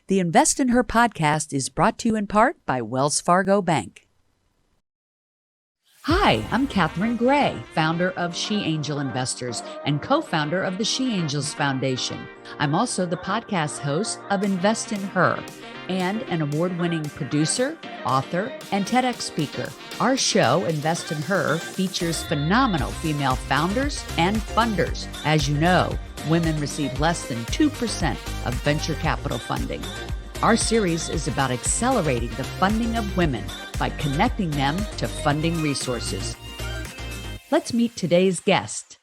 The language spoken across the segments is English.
The Invest in Her podcast is brought to you in part by Wells Fargo Bank. Hi, I'm Catherine Gray, founder of She Angel Investors and co-founder of the She Angels Foundation. I'm also the podcast host of Invest in Her and an award-winning producer, author, and TEDx speaker. Our show, Invest in Her, features phenomenal female founders and funders. As you know, women receive less than 2% of venture capital funding. Our series is about accelerating the funding of women by connecting them to funding resources. Let's meet today's guest.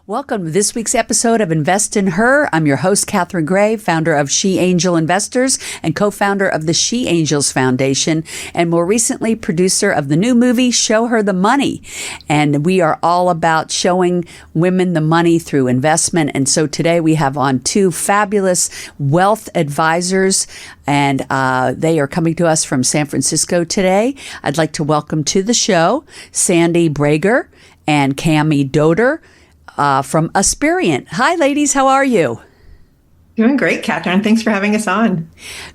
Welcome to this week's episode of Invest in Her. I'm your host, Catherine Gray, founder of She Angel Investors and co-founder of the She Angels Foundation, and more recently, producer of the new movie, Show Her the Money. And we are all about showing women the money through investment. And so today we have on two fabulous wealth advisors, and they are coming to us from San Francisco today. I'd like to welcome to the show Sandi Bragar and Cammie Doder from Aspiriant. Hi, ladies. How are you? Doing great, Catherine. Thanks for having us on.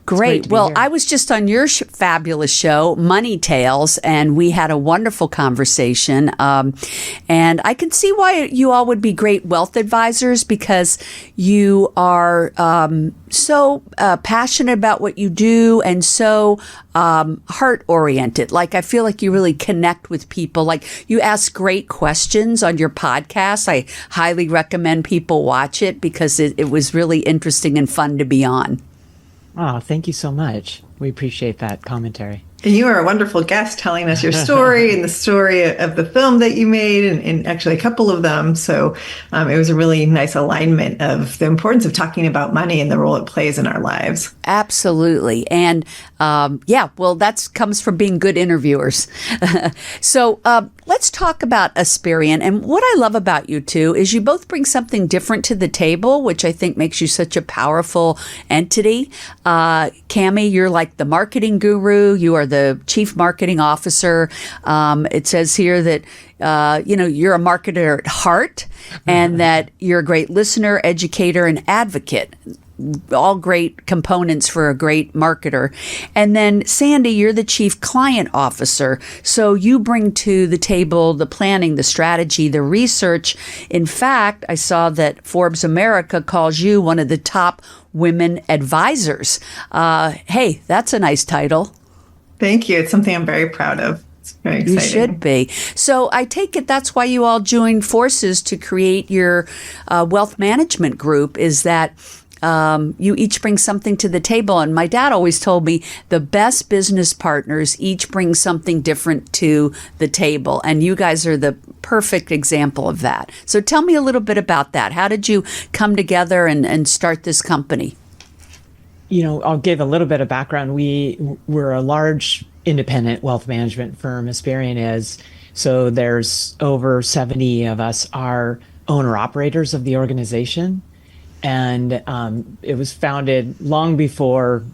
Great. Well, I was just on your fabulous show, Money Tales, and we had a wonderful conversation. And I can see why you all would be great wealth advisors, because you are so passionate about what you do and so heart-oriented. Like, I feel like you really connect with people. Like, you ask great questions on your podcast. I highly recommend people watch it because it was really interesting and fun to be on. Oh, thank you so much. We appreciate that commentary. And you are a wonderful guest telling us your story and the story of the film that you made, and actually a couple of them. So it was a really nice alignment of the importance of talking about money and the role it plays in our lives. Absolutely. And well, that comes from being good interviewers. So let's talk about Aspiriant. And what I love about you two is you both bring something different to the table, which I think makes you such a powerful entity. Cammie, you're like the marketing guru. You are the chief marketing officer. It says here that you're a marketer at heart, and that you're a great listener, educator, and advocate. All great components for a great marketer. And then Sandi, you're the chief client officer. So you bring to the table the planning, the strategy, the research. In fact, I saw that Forbes America calls you one of the top women advisors. Hey, that's a nice title. Thank you. It's something I'm very proud of. It's very exciting. You should be. So I take it that's why you all joined forces to create your wealth management group, is that you each bring something to the table. And my dad always told me the best business partners each bring something different to the table. And you guys are the perfect example of that. So tell me a little bit about that. How did you come together and start this company? I'll give a little bit of background. We're a large independent wealth management firm, Aspiriant is. So there's over 70 of us are owner-operators of the organization. And it was founded long before,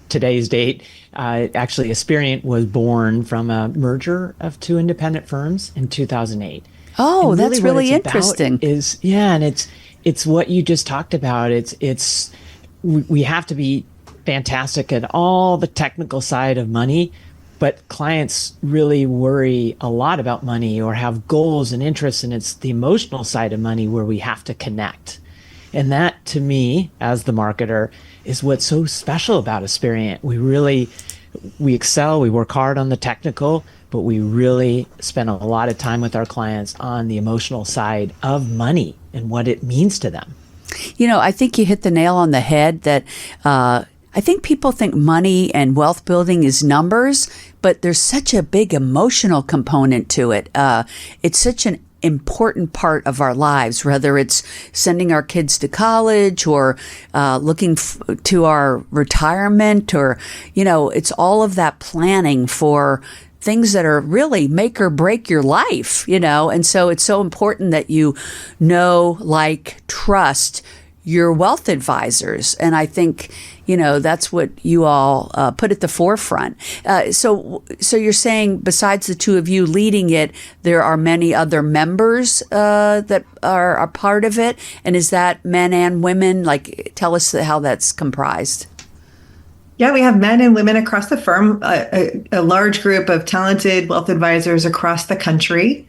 today's date. Actually, Aspiriant was born from a merger of two independent firms in 2008. Oh, and that's really interesting. And it's what you just talked about. We have to be fantastic at all the technical side of money, but clients really worry a lot about money or have goals and interests, and it's the emotional side of money where we have to connect. And that, to me, as the marketer, is what's so special about Aspiriant. We excel, we work hard on the technical, but we really spend a lot of time with our clients on the emotional side of money and what it means to them. I think you hit the nail on the head that I think people think money and wealth building is numbers, but there's such a big emotional component to it. It's such an important part of our lives, whether it's sending our kids to college or looking to our retirement, or, it's all of that planning for things that are really make or break your life, and so it's so important that you know, like, trust your wealth advisors. And I think, that's what you all put at the forefront. So you're saying besides the two of you leading it, there are many other members that are a part of it. And is that men and women? Like, tell us how that's comprised. Yeah, we have men and women across the firm, a large group of talented wealth advisors across the country.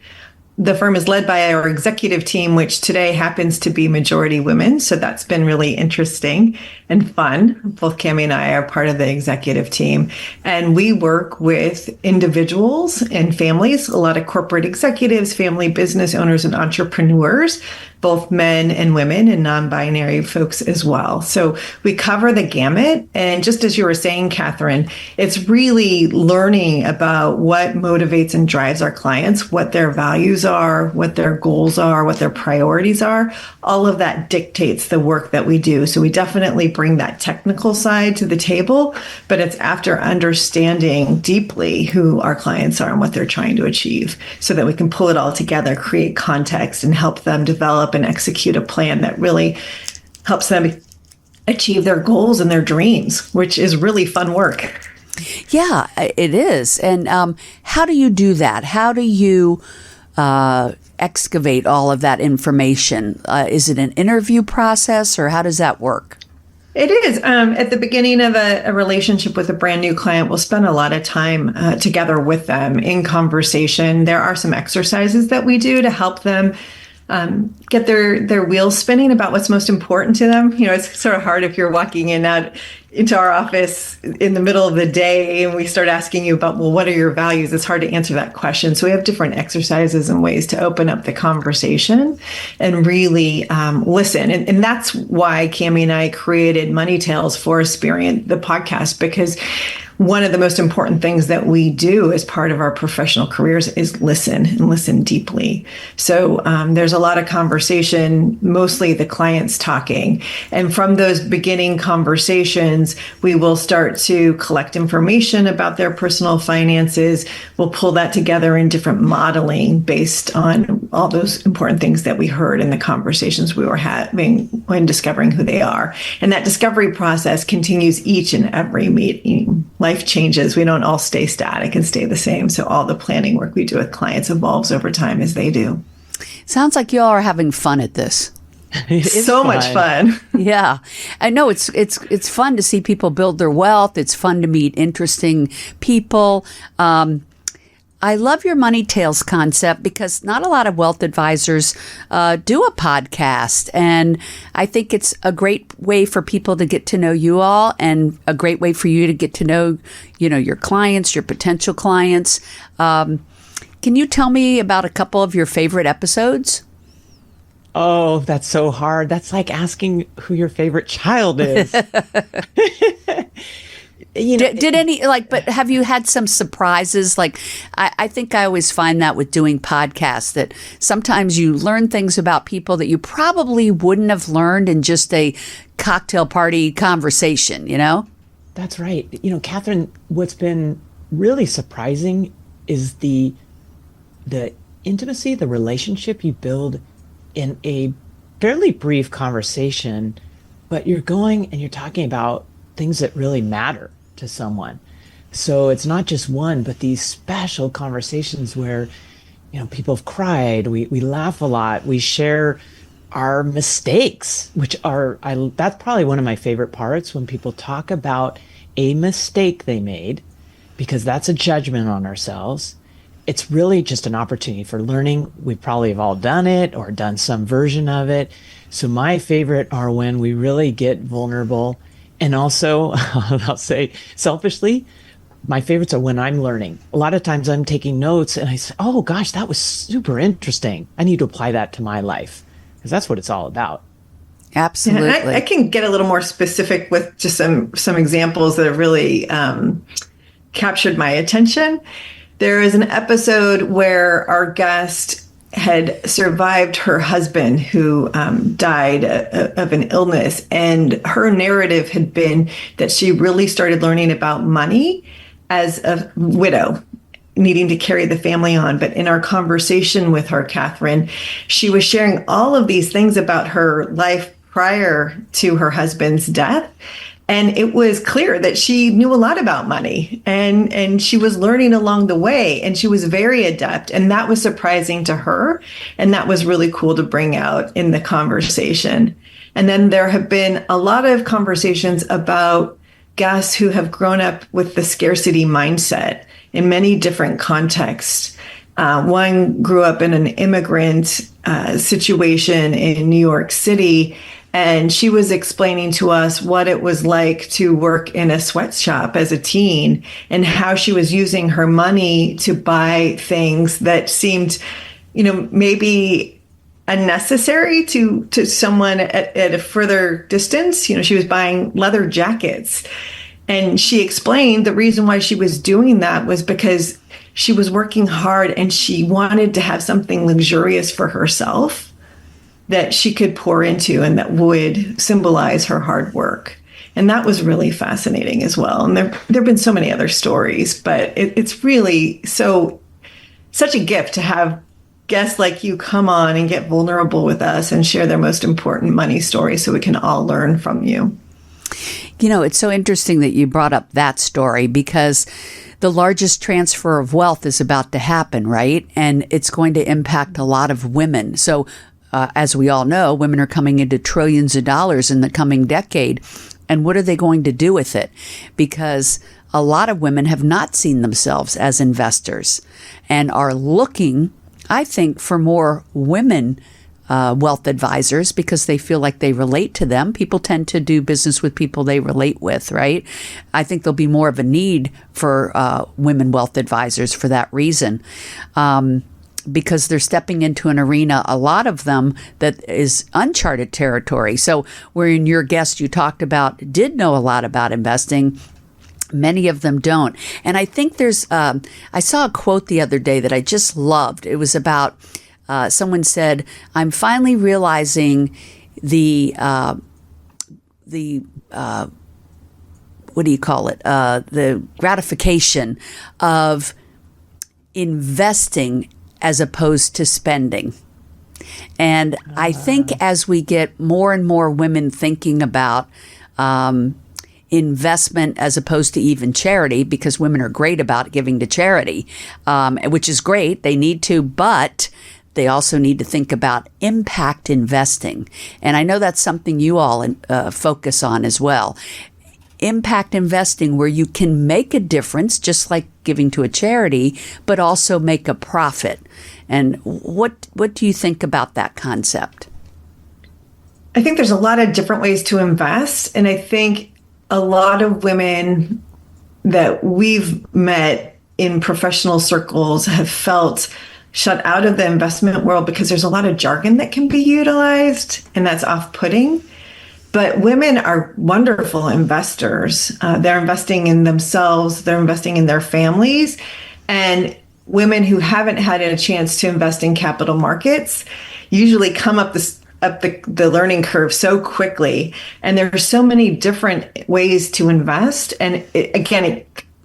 The firm is led by our executive team, which today happens to be majority women. So that's been really interesting and fun. Both Cammie and I are part of the executive team. And we work with individuals and families, a lot of corporate executives, family business owners, and entrepreneurs, both men and women and non-binary folks as well. So we cover the gamut. And just as you were saying, Catherine, it's really learning about what motivates and drives our clients, what their values are, what their goals are, what their priorities are. All of that dictates the work that we do. So we definitely bring that technical side to the table, but it's after understanding deeply who our clients are and what they're trying to achieve so that we can pull it all together, create context, and help them develop and execute a plan that really helps them achieve their goals and their dreams, which is really fun work. Yeah, it is. And how do you do that? How do you excavate all of that information? Is it an interview process, or how does that work? It is. At the beginning of a relationship with a brand new client, we'll spend a lot of time together with them in conversation. There are some exercises that we do to help them get their wheels spinning about what's most important to them. It's sort of hard if you're walking into our office in the middle of the day and we start asking you about, well, what are your values? It's hard to answer that question. So we have different exercises and ways to open up the conversation and really listen. And that's why Cammie and I created Money Tales for Aspiriant, the podcast, because one of the most important things that we do as part of our professional careers is listen and listen deeply. So there's a lot of conversation, mostly the clients talking. And from those beginning conversations, we will start to collect information about their personal finances. We'll pull that together in different modeling based on all those important things that we heard in the conversations we were having when discovering who they are. And that discovery process continues each and every meeting. Life changes. We don't all stay static and stay the same. So all the planning work we do with clients evolves over time as they do. Sounds like you all are having fun at this. So much fun. Yeah. I know it's fun to see people build their wealth. It's fun to meet interesting people. I love your Money Tales concept because not a lot of wealth advisors do a podcast. And I think it's a great way for people to get to know you all and a great way for you to get to know, your clients, your potential clients. Can you tell me about a couple of your favorite episodes? Oh, that's so hard. That's like asking who your favorite child is. Did any but have you had some surprises? Like, I think I always find that with doing podcasts that sometimes you learn things about people that you probably wouldn't have learned in just a cocktail party conversation, That's right. Catherine, what's been really surprising is the intimacy, the relationship you build in a fairly brief conversation, but you're going and you're talking about things that really matter to someone. So it's not just one, but these special conversations where, people have cried, we laugh a lot, we share our mistakes, which that's probably one of my favorite parts, when people talk about a mistake they made, because that's a judgment on ourselves. It's really just an opportunity for learning. We probably have all done it or done some version of it. So my favorite are when we really get vulnerable. And also, I'll say selfishly, my favorites are when I'm learning. A lot of times I'm taking notes and I say, oh gosh, that was super interesting. I need to apply that to my life, because that's what it's all about. Absolutely. Yeah, I can get a little more specific with just some examples that have really captured my attention. There is an episode where our guest had survived her husband who died of an illness. And her narrative had been that she really started learning about money as a widow, needing to carry the family on. But in our conversation with her, Catherine, she was sharing all of these things about her life prior to her husband's death. And it was clear that she knew a lot about money, and she was learning along the way, and she was very adept. And that was surprising to her. And that was really cool to bring out in the conversation. And then there have been a lot of conversations about guests who have grown up with the scarcity mindset in many different contexts. One grew up in an immigrant situation in New York City, and she was explaining to us what it was like to work in a sweatshop as a teen and how she was using her money to buy things that seemed, maybe unnecessary to someone at a further distance. She was buying leather jackets. And she explained the reason why she was doing that was because she was working hard and she wanted to have something luxurious for herself that she could pour into and that would symbolize her hard work. And that was really fascinating as well. And there have been so many other stories, but it's really such a gift to have guests like you come on and get vulnerable with us and share their most important money stories so we can all learn from you. It's so interesting that you brought up that story, because the largest transfer of wealth is about to happen, right? And it's going to impact a lot of women. So as we all know, women are coming into trillions of dollars in the coming decade. And what are they going to do with it? Because a lot of women have not seen themselves as investors and are looking, I think, for more women wealth advisors because they feel like they relate to them. People tend to do business with people they relate with, right? I think there'll be more of a need for women wealth advisors for that reason. Because they're stepping into an arena, a lot of them, that is uncharted territory. So wherein your guest you talked about did know a lot about investing, many of them don't. And I think there's, I saw a quote the other day that I just loved. It was about, someone said, I'm finally realizing the what do you call it? The gratification of investing as opposed to spending. And I think as we get more and more women thinking about investment as opposed to even charity, because women are great about giving to charity, which is great, they need to, but they also need to think about impact investing. And I know that's something you all focus on as well. Impact investing, where you can make a difference, just like giving to a charity, but also make a profit. And what do you think about that concept? I think there's a lot of different ways to invest. And I think a lot of women that we've met in professional circles have felt shut out of the investment world because there's a lot of jargon that can be utilized, and that's off-putting. But women are wonderful investors. They're investing in themselves. They're investing in their families. And women who haven't had a chance to invest in capital markets usually come up the learning curve so quickly. And there are so many different ways to invest. And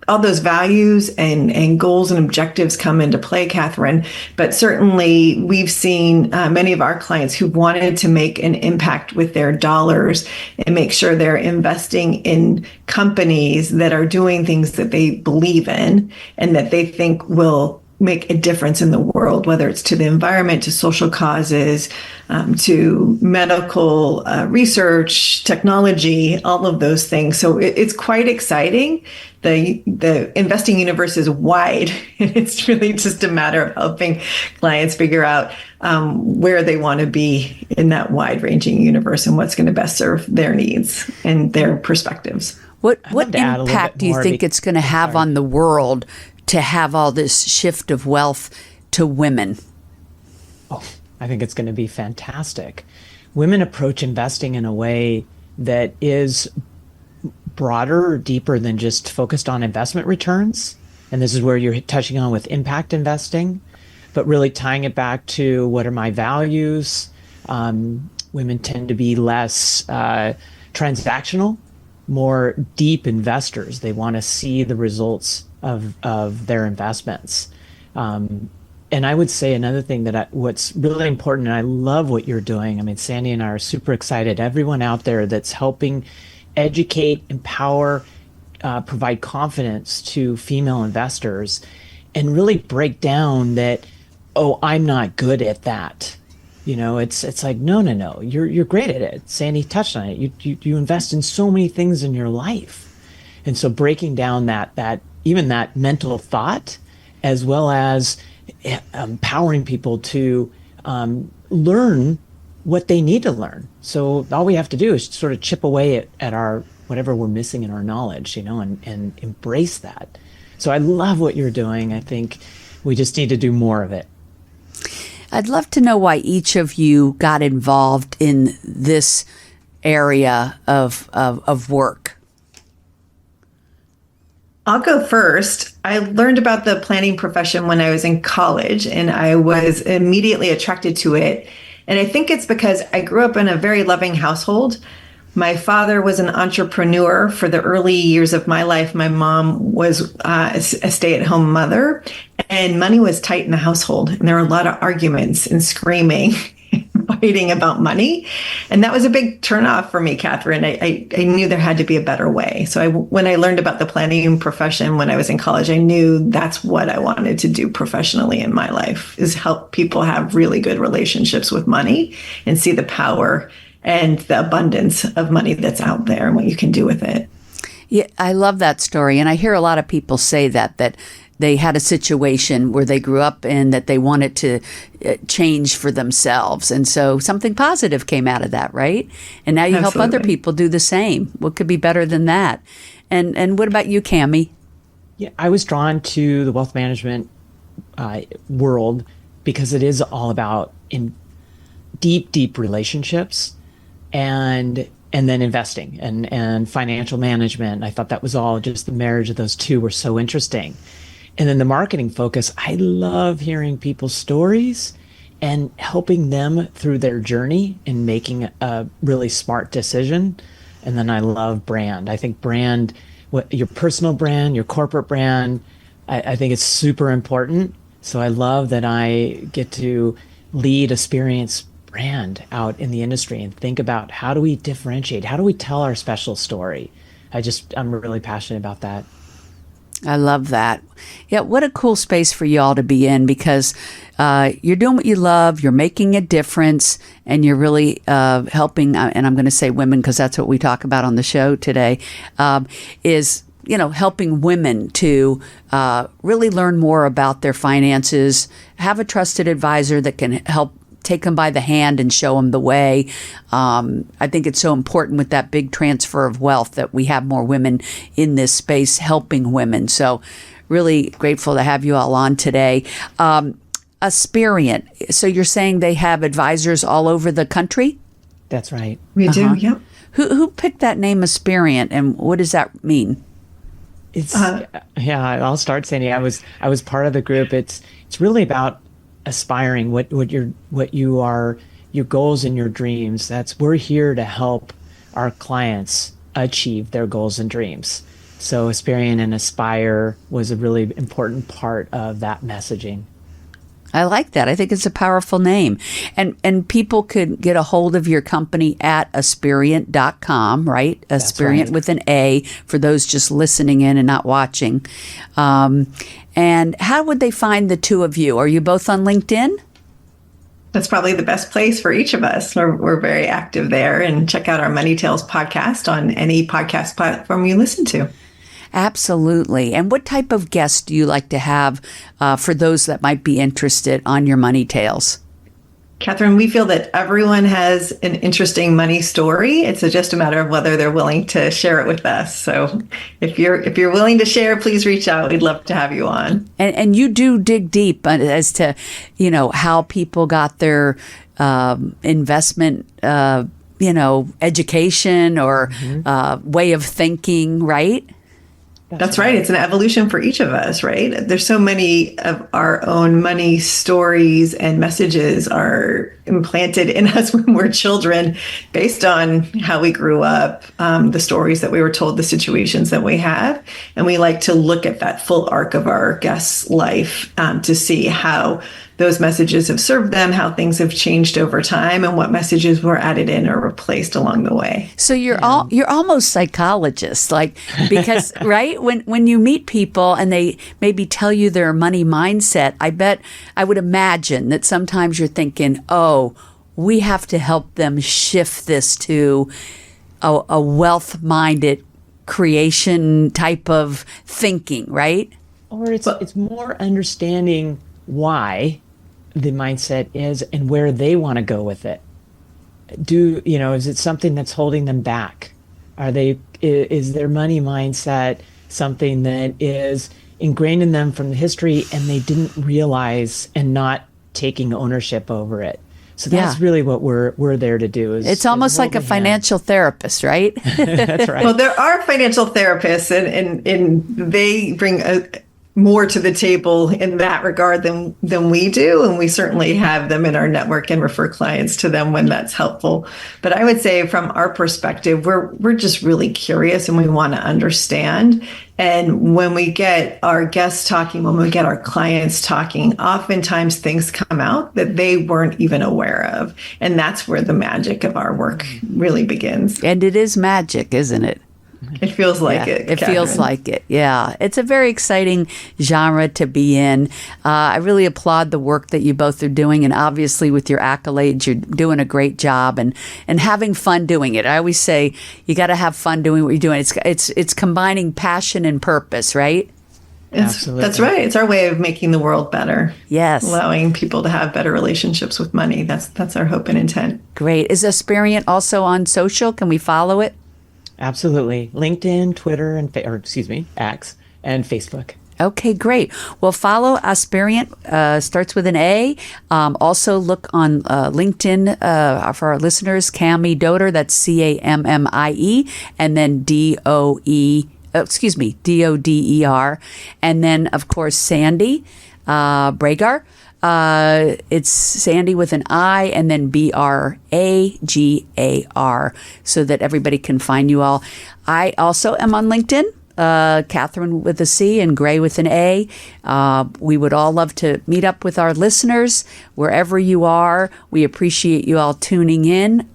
all those values and goals and objectives come into play, Catherine. But certainly we've seen many of our clients who wanted to make an impact with their dollars and make sure they're investing in companies that are doing things that they believe in and that they think will make a difference in the world, whether it's to the environment, to social causes, to medical research, technology, all of those things. So it's quite exciting. The investing universe is wide. It's really just a matter of helping clients figure out where they want to be in that wide-ranging universe and what's going to best serve their needs and their perspectives. What impact do you think it's going to have on the world to have all this shift of wealth to women? Oh, I think it's going to be fantastic. Women approach investing in a way that is broader or deeper than just focused on investment returns. And this is where you're touching on with impact investing, but really tying it back to what are my values. Women tend to be less transactional, more deep investors. They want to see the results of their investments. And And I would say another thing what's really important, and I love what you're doing. I mean, Sandi and I are super excited. Everyone out there that's helping educate, empower, provide confidence to female investors, and really break down that, oh, I'm not good at that. It's like, no, you're great at it. Sandi touched on it. You invest in so many things in your life, and so breaking down that even that mental thought, as well as empowering people to learn what they need to learn. So all we have to do is sort of chip away at our whatever we're missing in our knowledge, and embrace that. So I love what you're doing. I think we just need to do more of it. I'd love to know why each of you got involved in this area of work. I'll go first. I learned about the planning profession when I was in college, and I was immediately attracted to it. And I think it's because I grew up in a very loving household. My father was an entrepreneur for the early years of my life. My mom was a stay-at-home mother, and money was tight in the household. And there were a lot of arguments and screaming, fighting about money. And that was a big turnoff for me, Catherine. I knew there had to be a better way. So when I learned about the planning profession when I was in college, I knew that's what I wanted to do professionally in my life, is help people have really good relationships with money and see the power and the abundance of money that's out there and what you can do with it. Yeah, I love that story. And I hear a lot of people say that they had a situation where they grew up in that they wanted to change for themselves. And so something positive came out of that, right? And now you help other people do the same. What could be better than that? And what about you, Cammie? Yeah, I was drawn to the wealth management world because it is all about deep relationships and then investing and financial management. I thought that was all just the marriage of those two were so interesting. And then the marketing focus, I love hearing people's stories and helping them through their journey in making a really smart decision. And then I love brand. I think brand, your personal brand, your corporate brand, I think it's super important. So I love that I get to lead Aspiriant's brand out in the industry and think about how do we differentiate? How do we tell our special story? I'm really passionate about that. I love that. Yeah, what a cool space for y'all to be in, because you're doing what you love, you're making a difference, and you're really helping, and I'm going to say women because that's what we talk about on the show today, is helping women to really learn more about their finances, have a trusted advisor that can help take them by the hand and show them the way. I think it's so important with that big transfer of wealth that we have more women in this space helping women. So really grateful to have you all on today. Aspiriant. So you're saying they have advisors all over the country? That's right. We do, yep. Who picked that name Aspiriant, and what does that mean? It's I'll start, Sandi. I was part of the group. It's really about aspiring, what you are, your goals and your dreams. We're here to help our clients achieve their goals and dreams. So Aspiriant and Aspire was a really important part of that messaging. I like that. I think it's a powerful name. And people could get a hold of your company at aspiriant.com, right? Aspiriant with an A for those just listening in and not watching. And how would they find the two of you? Are you both on LinkedIn? That's probably the best place for each of us. We're very active there. And check out our Money Tales podcast on any podcast platform you listen to. Absolutely. And what type of guests do you like to have for those that might be interested on your Money Tales? Catherine, we feel that everyone has an interesting money story. It's just a matter of whether they're willing to share it with us. So if you're willing to share, please reach out. We'd love to have you on. And you do dig deep as to, how people got their investment, education or way of thinking, right? That's right. It's an evolution for each of us, right? There's so many of our own money stories and messages are implanted in us when we're children based on how we grew up, the stories that we were told, the situations that we have. And we like to look at that full arc of our guest's life to see how those messages have served them, how things have changed over time, and what messages were added in or replaced along the way. So you're almost psychologists, like, because right when you meet people and they maybe tell you their money mindset, I would imagine that sometimes you're thinking, oh, we have to help them shift this to a wealth-minded creation type of thinking, right? Or it's more understanding why the mindset is and where they want to go with it. Is it something that's holding them back? Is their money mindset something that is ingrained in them from the history and they didn't realize and not taking ownership over it? So that's really what we're there to do. It's almost like a financial therapist, right? That's right. Well, there are financial therapists and they bring more to the table in that regard than we do. And we certainly have them in our network and refer clients to them when that's helpful. But I would say from our perspective, we're just really curious and we want to understand. And when we get our guests talking, when we get our clients talking, oftentimes things come out that they weren't even aware of. And that's where the magic of our work really begins. And it is magic, isn't it? It feels like it. It feels like it. Yeah. It's a very exciting genre to be in. I really applaud the work that you both are doing. And obviously with your accolades, you're doing a great job and having fun doing it. I always say you got to have fun doing what you're doing. It's combining passion and purpose, right? Absolutely. That's right. It's our way of making the world better. Yes. Allowing people to have better relationships with money. That's our hope and intent. Great. Is Aspiriant also on social? Can we follow it? Absolutely. LinkedIn, Twitter, X, and Facebook. Okay, great. Well, follow Aspiriant, starts with an A. Also look on LinkedIn for our listeners, Cammie Doder, that's Cammie, and then Doder. And then, of course, Sandi Bragar. It's Sandi with an I and then Bragar, so that everybody can find you all. I also am on LinkedIn, Catherine with a C and Gray with an A. We would all love to meet up with our listeners wherever you are. We appreciate you all tuning in.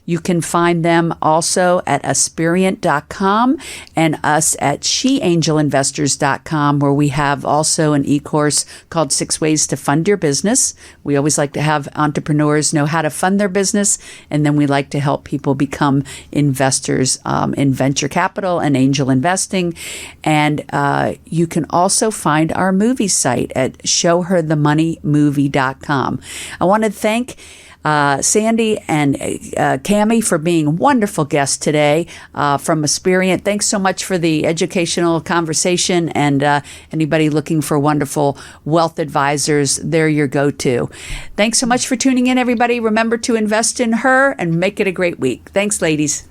You can find them also at aspiriant.com and us at sheangelinvestors.com, where we have also an e-course called 6 Ways to Fund Your Business. We always like to have entrepreneurs know how to fund their business, and then we like to help people become investors in venture capital and angel investing. And you can also find our movie site at showherthemoneymovie.com. I want to thank Sandi and Cammie for being wonderful guests today from Aspiriant. Thanks so much for the educational conversation, and anybody looking for wonderful wealth advisors, they're your go-to. Thanks so much for tuning in, everybody. Remember to invest in her and make it a great week. Thanks, ladies.